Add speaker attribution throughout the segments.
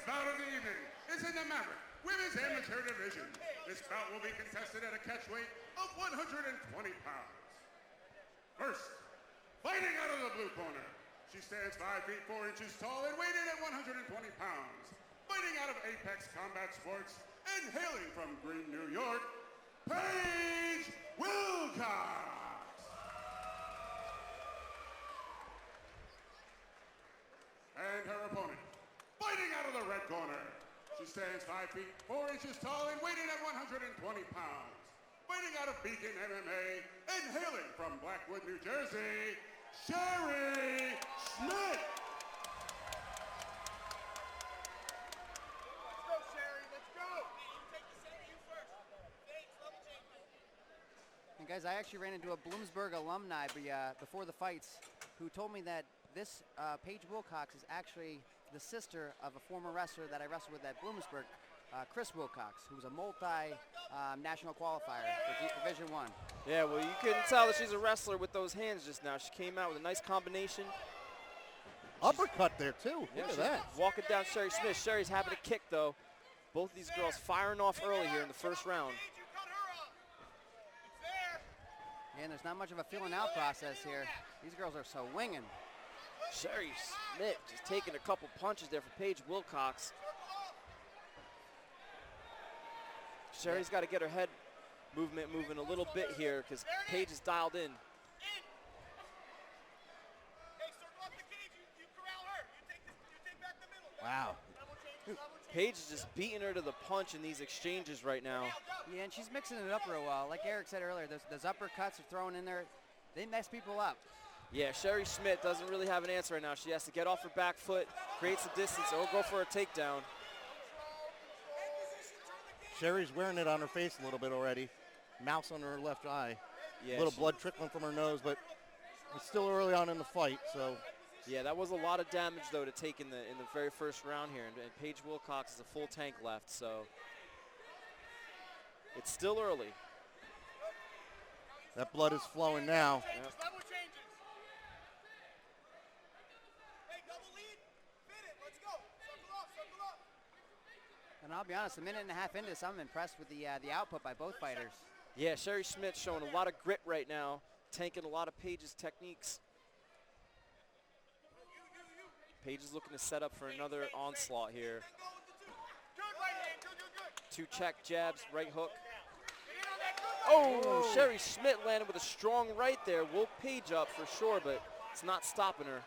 Speaker 1: first bout of the evening is in the Maverick Women's Amateur Division. This bout will be contested at a catch weight of 120 pounds. First, fighting out of the blue corner. She stands 5 feet 4 inches tall and weighed in at 120 pounds. Fighting out of Apex Combat Sports and hailing from Green, New York, Paige Wilcox. And her opponent, fighting out of the red corner. She stands 5 feet 4 inches tall and weighed in at 120 pounds. Fighting out of Beacon MMA and hailing from Blackwood, New Jersey, Schmidt.
Speaker 2: And guys, I actually ran into a Bloomsburg alumni before the fights who told me that this Paige Wilcox is actually the sister of a former wrestler that I wrestled with at Bloomsburg, Chris Wilcox, who was a multi-national qualifier for Division I.
Speaker 3: Yeah, well, you couldn't tell that she's a wrestler with those hands just now. She came out with a nice combination.
Speaker 4: Uppercut there, too. Look at that.
Speaker 3: Walking down Sherry Schmidt. Sherry's happy to kick, though. Both of these girls firing off early here in the first round.
Speaker 2: And there's not much of a feeling out process here. These girls are so winging.
Speaker 3: Sherry Schmidt just taking a couple punches there for Paige Wilcox. Sherry's got to get her head movement moving a little bit here because Paige is dialed in.
Speaker 4: Wow.
Speaker 3: Paige is just beating her to the punch in these exchanges right now.
Speaker 2: Yeah, and she's mixing it up real well. Like Eric said earlier, those uppercuts are thrown in there. They mess people up.
Speaker 3: Yeah, Sherry Schmidt doesn't really have an answer right now. She has to get off her back foot, create some distance, or go for a takedown.
Speaker 4: Sherry's wearing it on her face a little bit already. Mouse on her left eye.
Speaker 3: Yeah,
Speaker 4: a little blood trickling from her nose, but it's still early on in the fight, so.
Speaker 3: Yeah, that was a lot of damage, though, to take in the very first round here. And Paige Wilcox is a full tank left, so it's still early.
Speaker 4: That blood is flowing now.
Speaker 3: Yeah.
Speaker 2: And I'll be honest, a minute and a half into this, I'm impressed with the output by both fighters.
Speaker 3: Yeah, Sherry Schmidt showing a lot of grit right now, tanking a lot of Paige's techniques. Paige is looking to set up for another onslaught here. 2 check jabs, right hook. Oh, Sherry Schmidt landed with a strong right there. Woke Paige up for sure, but it's not stopping her.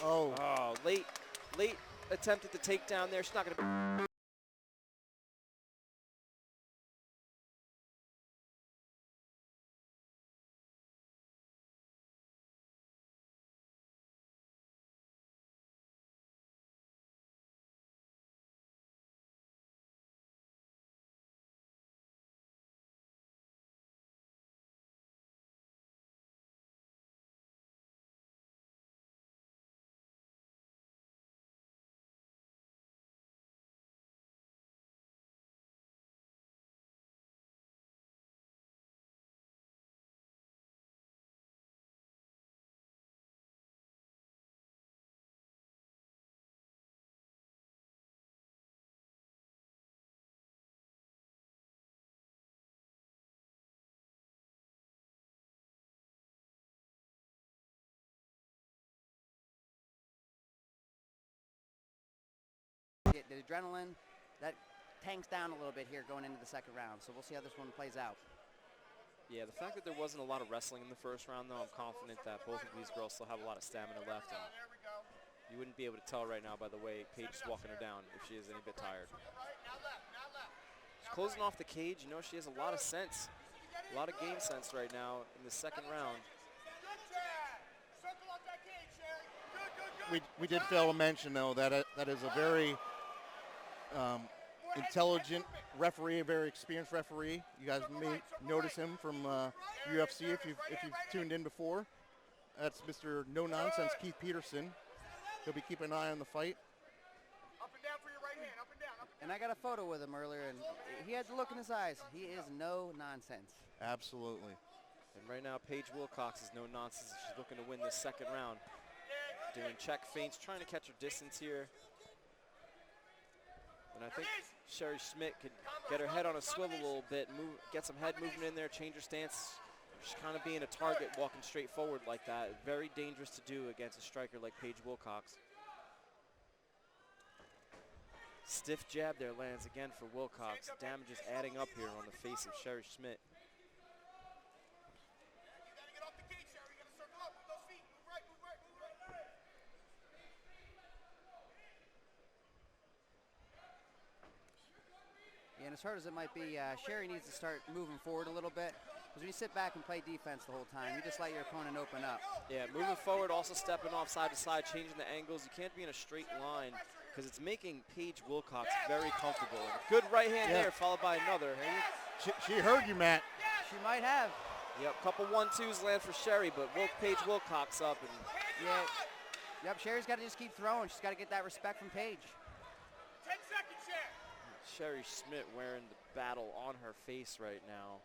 Speaker 4: Oh,
Speaker 3: late attempt at the takedown there. She's not going to.
Speaker 2: The adrenaline, that tanks down a little bit here going into the second round. So we'll see how this one plays out.
Speaker 3: Yeah, the fact that there wasn't a lot of wrestling in the first round, though, I'm confident that both of these girls still have a lot of stamina left. And you wouldn't be able to tell right now by the way Paige is walking her down if she is any bit tired. She's closing off the cage. You know, she has a lot of sense, a lot of game sense right now in the second round.
Speaker 4: We did fail to mention, though, that that is a very intelligent referee, a very experienced referee. You guys may notice him from UFC if you've tuned in before. That's Mr. No Nonsense Keith Peterson. He'll be keeping an eye on the fight.
Speaker 5: Up and down for your right hand, up and down. Up and
Speaker 2: And I got a photo with him earlier, and he had the look in his eyes. He is no nonsense.
Speaker 4: Absolutely.
Speaker 3: And right now, Paige Wilcox is no nonsense. She's looking to win this second round. doing check feints, trying to catch her distance here. And I think Sherry Schmidt could get her head on a swivel a little bit, get some head movement in there, change her stance. She's kind of being a target, walking straight forward like that. Very dangerous to do against a striker like Paige Wilcox. Stiff jab there lands again for Wilcox. Damage is adding up here on the face of Sherry Schmidt.
Speaker 2: And as hard as it might be, Sherry needs to start moving forward a little bit. Because when you sit back and play defense the whole time, you just let your opponent open up.
Speaker 3: Yeah, moving forward, also stepping off side to side, changing the angles. You can't be in a straight line because it's making Paige Wilcox very comfortable. Good right hand there, followed by another.
Speaker 4: She heard you, Matt.
Speaker 2: She might have.
Speaker 3: Yep, couple 1-2s land for Sherry, but Paige Wilcox up. And
Speaker 2: Yep, Sherry's got to just keep throwing. She's got to get that respect from Paige.
Speaker 5: 10 seconds, Sherry.
Speaker 3: Sherry Schmidt wearing the battle on her face right now.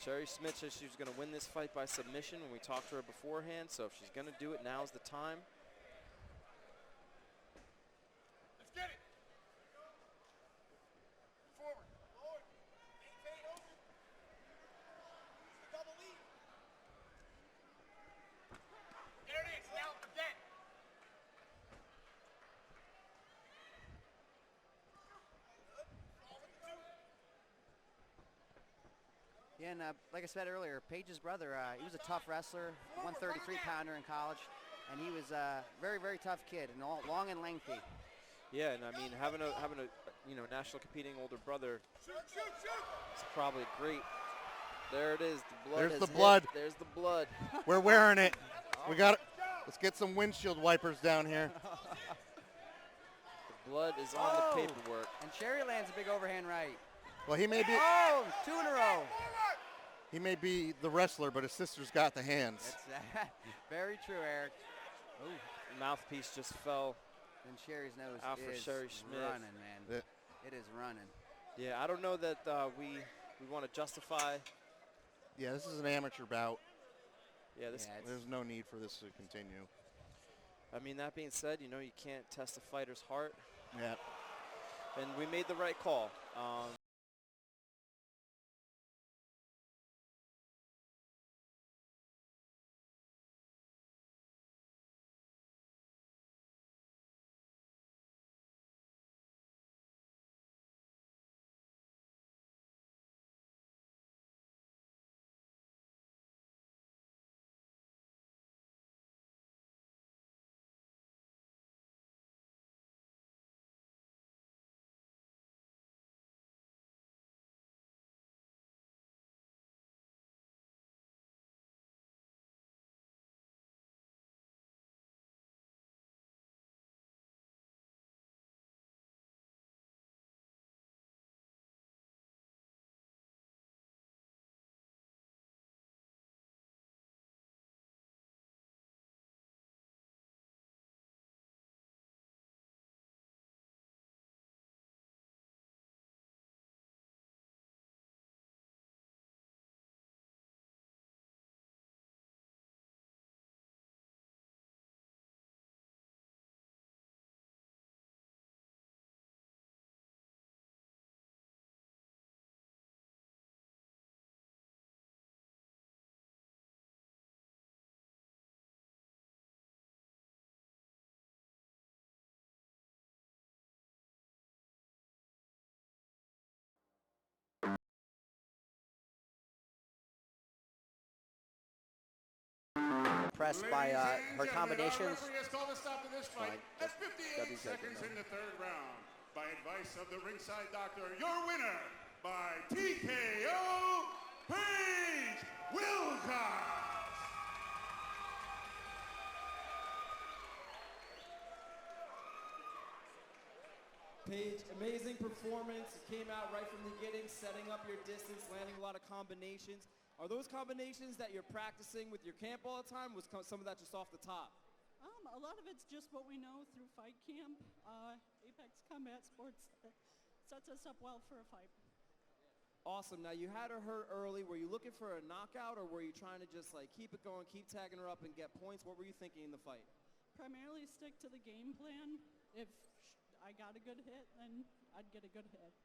Speaker 3: Sherry Schmidt says she was going to win this fight by submission when we talked to her beforehand, so if she's going to do it, now's the time.
Speaker 5: Let's get it. Forward. Forward. Maintain open. Use the double lead. There it is. Now again.
Speaker 2: Yeah, and like I said earlier, Paige's brother, he was a tough wrestler, 133-pounder in college, and he was a very, very tough kid, and long and lengthy.
Speaker 3: Yeah, and I mean, having a national competing older brother is probably great. There it is. The blood.
Speaker 4: There's the blood.
Speaker 3: There's the blood.
Speaker 4: We're wearing it. We got it. Let's get some windshield wipers down here.
Speaker 3: The blood is on the paperwork.
Speaker 2: And Sherry lands a big overhand right.
Speaker 4: Well, he may be.
Speaker 2: Oh, 2 in a row.
Speaker 4: He may be the wrestler, but his sister's got the hands.
Speaker 2: That's very true, Eric. Ooh.
Speaker 3: Mouthpiece just fell.
Speaker 2: And Sherry's nose
Speaker 3: out for
Speaker 2: is
Speaker 3: Sherry Schmidt.
Speaker 2: running, man. It is running.
Speaker 3: Yeah, I don't know that we want to justify.
Speaker 4: Yeah, this is an amateur bout.
Speaker 3: Yeah,
Speaker 4: there's no need for this to continue.
Speaker 3: I mean, that being said, you can't test a fighter's heart.
Speaker 4: Yeah.
Speaker 3: And we made the right call.
Speaker 2: impressed by her combinations.
Speaker 1: Our referee has called a stop to this fight at 58
Speaker 3: W's
Speaker 1: seconds in the third round. By advice of the ringside doctor, your winner by TKO, Paige Wilcox.
Speaker 6: Paige, amazing performance. You came out right from the beginning, setting up your distance, landing a lot of combinations. Are those combinations that you're practicing with your camp all the time? Was some of that just off the top?
Speaker 7: A lot of it's just what we know through fight camp. Apex Combat Sports sets us up well for a fight.
Speaker 6: Awesome. Now, you had her hurt early. Were you looking for a knockout, or were you trying to just like keep it going, keep tagging her up and get points? What were you thinking in the fight?
Speaker 7: Primarily stick to the game plan. If I got a good hit, then I'd get a good hit.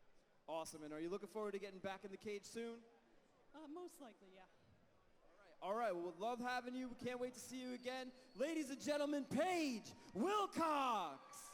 Speaker 6: Awesome. And are you looking forward to getting back in the cage soon?
Speaker 7: Most likely, yeah.
Speaker 6: All right, well, we'd love having you. We can't wait to see you again. Ladies and gentlemen, Paige Wilcox.